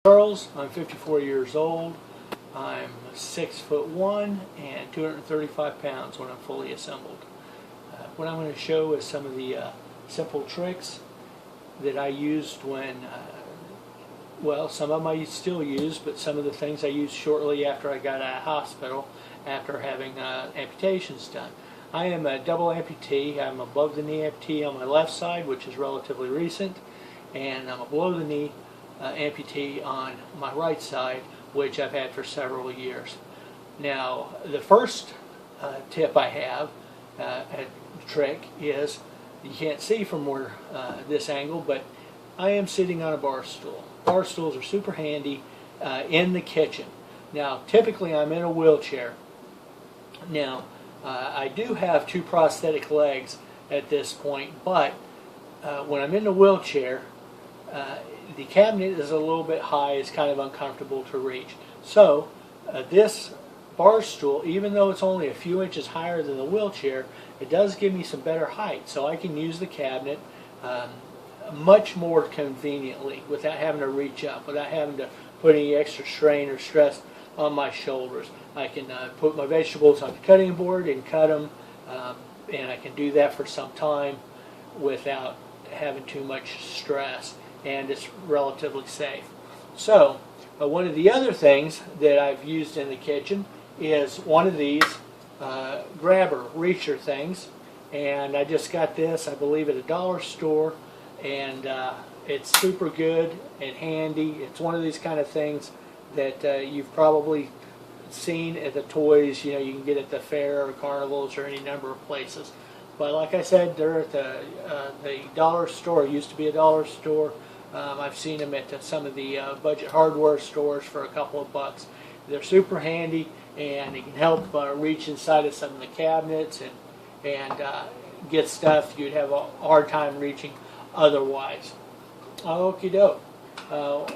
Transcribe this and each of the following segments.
Charles, I'm 54 years old. I'm 6'1" and 235 pounds when I'm fully assembled. What I'm going to show is some of the simple tricks that I used when, well, some of them I still use, but some of the things I used shortly after I got out of hospital after having amputations done. I am a double amputee. I'm above the knee amputee on my left side, which is relatively recent, and I'm a below the knee amputee on my right side, which I've had for several years. Now, the first tip I have, trick, is you can't see from where this angle, but I am sitting on a bar stool. Bar stools are super handy in the kitchen. Now, typically I'm in a wheelchair. Now, I do have two prosthetic legs at this point, but when I'm in the wheelchair, the cabinet is a little bit high, it's kind of uncomfortable to reach. So this bar stool, even though it's only a few inches higher than the wheelchair, it does give me some better height, so I can use the cabinet much more conveniently without having to reach up, without having to put any extra strain or stress on my shoulders. I can put my vegetables on the cutting board and cut them, and I can do that for some time without having too much stress, and it's relatively safe. So one of the other things that I've used in the kitchen is one of these grabber reacher things, and I just got this, I believe, at a dollar store, and it's super good and handy. It's one of these kind of things that you've probably seen at the toys, you can get at the fair or carnivals or any number of places. But like I said, they're at the dollar store. It used to be a dollar store. I've seen them at some of the budget hardware stores for a couple of bucks. They're super handy, and it can help reach inside of some of the cabinets and get stuff you'd have a hard time reaching otherwise. Okie doke.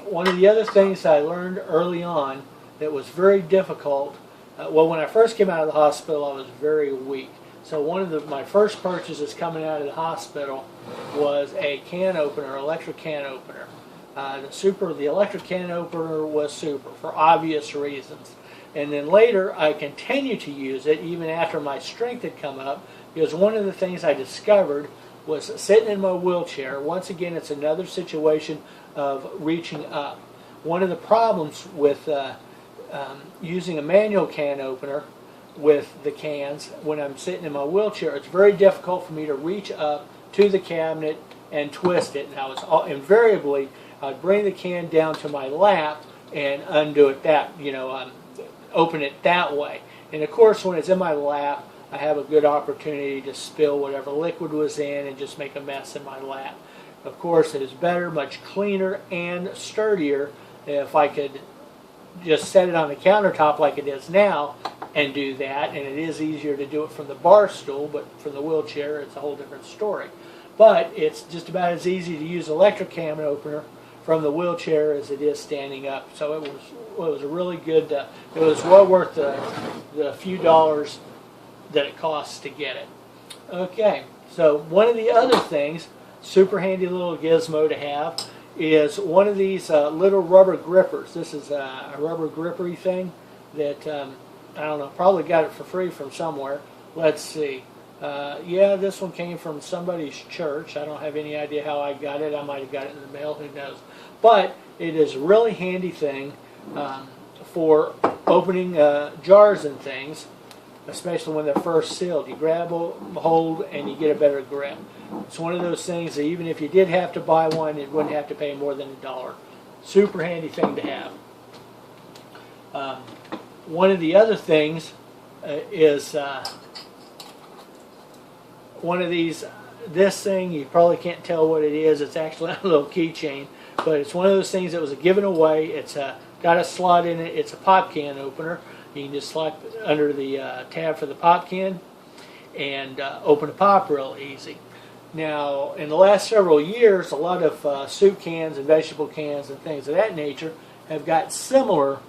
One of the other things I learned early on that was very difficult, well, when I first came out of the hospital, I was very weak. So one of my first purchases coming out of the hospital was a can opener, electric can opener. The electric can opener was super for obvious reasons. And then later I continued to use it even after my strength had come up, because one of the things I discovered was sitting in my wheelchair. Once again, it's another situation of reaching up. One of the problems with using a manual can opener with the cans, when I'm sitting in my wheelchair, it's very difficult for me to reach up to the cabinet and twist it. Now, invariably, I'd bring the can down to my lap and undo it open it that way. And of course, when it's in my lap, I have a good opportunity to spill whatever liquid was in and just make a mess in my lap. Of course, it is better, much cleaner and sturdier if I could just set it on the countertop like it is now and do that, and it is easier to do it from the bar stool, but from the wheelchair it's a whole different story. But it's just about as easy to use electric can opener from the wheelchair as it is standing up. So it was a really good, it was well worth the few dollars that it costs to get it. Okay, so one of the other things, super handy little gizmo to have, is one of these little rubber grippers. This is a rubber grippery thing that, I don't know, probably got it for free from somewhere. Let's see. Yeah, this one came from somebody's church. I don't have any idea how I got it. I might have got it in the mail, who knows. But it is a really handy thing for opening jars and things, especially when they're first sealed. You grab a hold and you get a better grip. It's one of those things that even if you did have to buy one, it wouldn't have to pay more than $1. Super handy thing to have. One of the other things is one of these, this thing, you probably can't tell what it is. It's actually a little keychain, but it's one of those things that was given away. It's got a slot in it. It's a pop can opener. You can just slide under the tab for the pop can and open a pop real easy. Now, in the last several years, a lot of soup cans and vegetable cans and things of that nature have got similar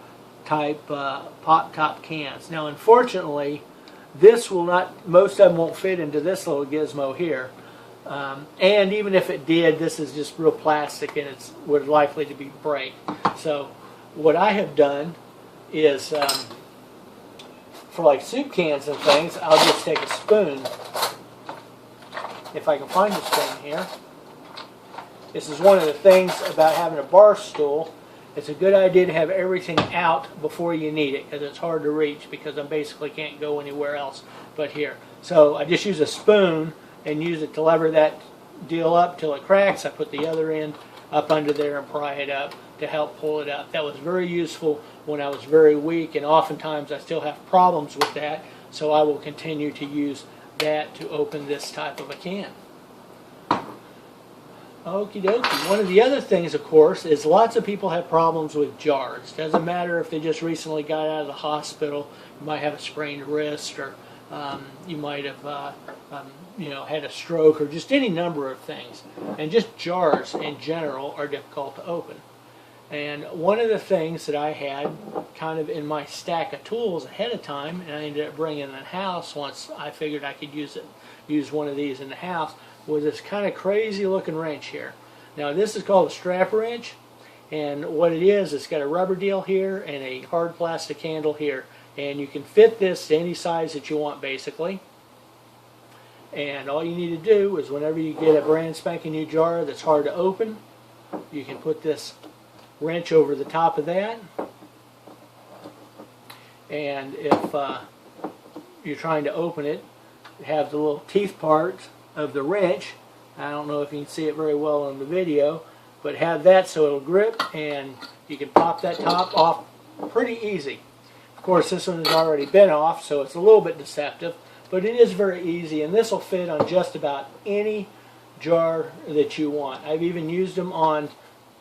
type pop top cans. Now, unfortunately, this will not, most of them won't fit into this little gizmo here. And even if it did, this is just real plastic and it's would likely to be break. So what I have done is for like soup cans and things, I'll just take a spoon, if I can find the spoon here. This is one of the things about having a bar stool. It's a good idea to have everything out before you need it, because it's hard to reach, because I basically can't go anywhere else but here. So I just use a spoon and use it to lever that deal up till it cracks. I put the other end up under there and pry it up to help pull it up. That was very useful when I was very weak, and oftentimes I still have problems with that, so I will continue to use that to open this type of a can. Okie dokie. One of the other things, of course, is lots of people have problems with jars. Doesn't matter if they just recently got out of the hospital. You might have a sprained wrist, or you might have had a stroke, or just any number of things. And just jars in general are difficult to open. And one of the things that I had kind of in my stack of tools ahead of time, and I ended up bringing in the house once I figured I could use one of these in the house, was this kind of crazy looking wrench here. Now this is called a strap wrench, and what it is, it's got a rubber deal here and a hard plastic handle here, and you can fit this to any size that you want basically. And all you need to do is whenever you get a brand spanking new jar that's hard to open, you can put this wrench over the top of that, and if you're trying to open it, have the little teeth part of the wrench. I don't know if you can see it very well in the video, but have that so it'll grip, and you can pop that top off pretty easy. Of course, this one has already been off, so it's a little bit deceptive, but it is very easy, and this will fit on just about any jar that you want. I've even used them on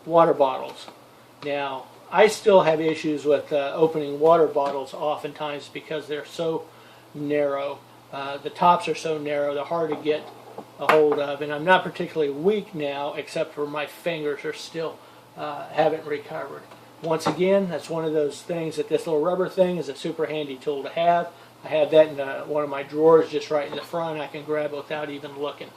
water bottles. Now, I still have issues with opening water bottles oftentimes because they're so narrow. The tops are so narrow, they're hard to get a hold of, and I'm not particularly weak now, except for my fingers are still haven't recovered. Once again, that's one of those things that this little rubber thing is a super handy tool to have. I have that in one of my drawers just right in the front. I can grab it without even looking.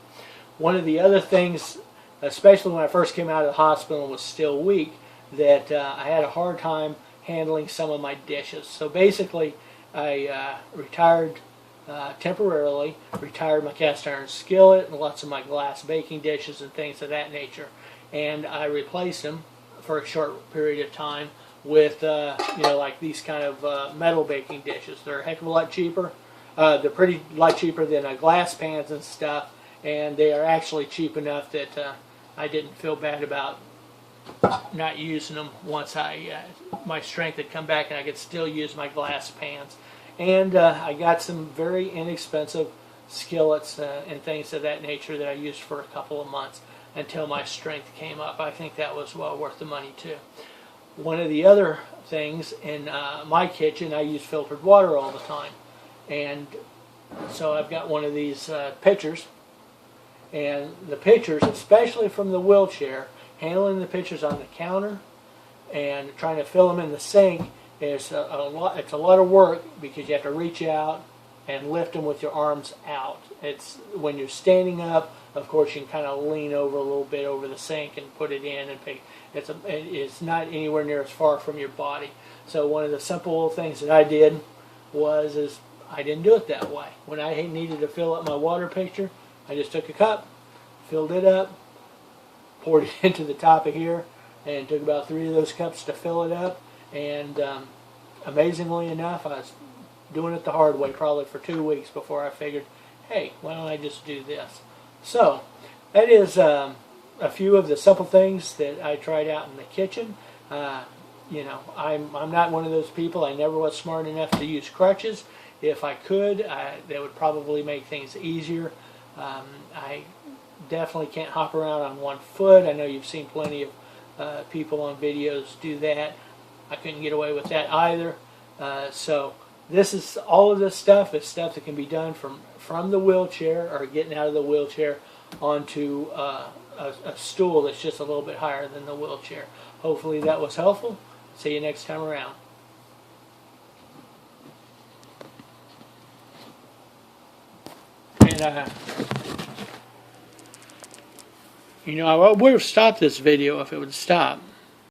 One of the other things, especially when I first came out of the hospital and was still weak, that I had a hard time handling some of my dishes. So basically, I retired temporarily, retired my cast iron skillet and lots of my glass baking dishes and things of that nature, and I replaced them for a short period of time with like these kind of metal baking dishes. They're a heck of a lot cheaper. They're pretty lot cheaper than glass pans and stuff, and they are actually cheap enough that I didn't feel bad about not using them once my strength had come back and I could still use my glass pans. And I got some very inexpensive skillets and things of that nature that I used for a couple of months until my strength came up. I think that was well worth the money too. One of the other things in my kitchen, I use filtered water all the time. And so I've got one of these pitchers. And the pitchers, especially from the wheelchair, handling the pitchers on the counter and trying to fill them in the sink, it's a lot of work because you have to reach out and lift them with your arms out. It's when you're standing up, of course, you can kind of lean over a little bit over the sink and put it in and pick. It's not anywhere near as far from your body. So one of the simple little things that I did is I didn't do it that way. When I needed to fill up my water pitcher, I just took a cup, filled it up, poured it into the top of here, and it took about 3 of those cups to fill it up. And amazingly enough, I was doing it the hard way probably for 2 weeks before I figured, hey, why don't I just do this? So that is a few of the simple things that I tried out in the kitchen. I'm not one of those people. I never was smart enough to use crutches. If I could, that would probably make things easier. I definitely can't hop around on one foot. I know you've seen plenty of people on videos do that. I couldn't get away with that either. So all of this stuff is stuff that can be done from the wheelchair or getting out of the wheelchair onto a stool that's just a little bit higher than the wheelchair. Hopefully that was helpful. See you next time around. And You know, I would have stopped this video if it would stop.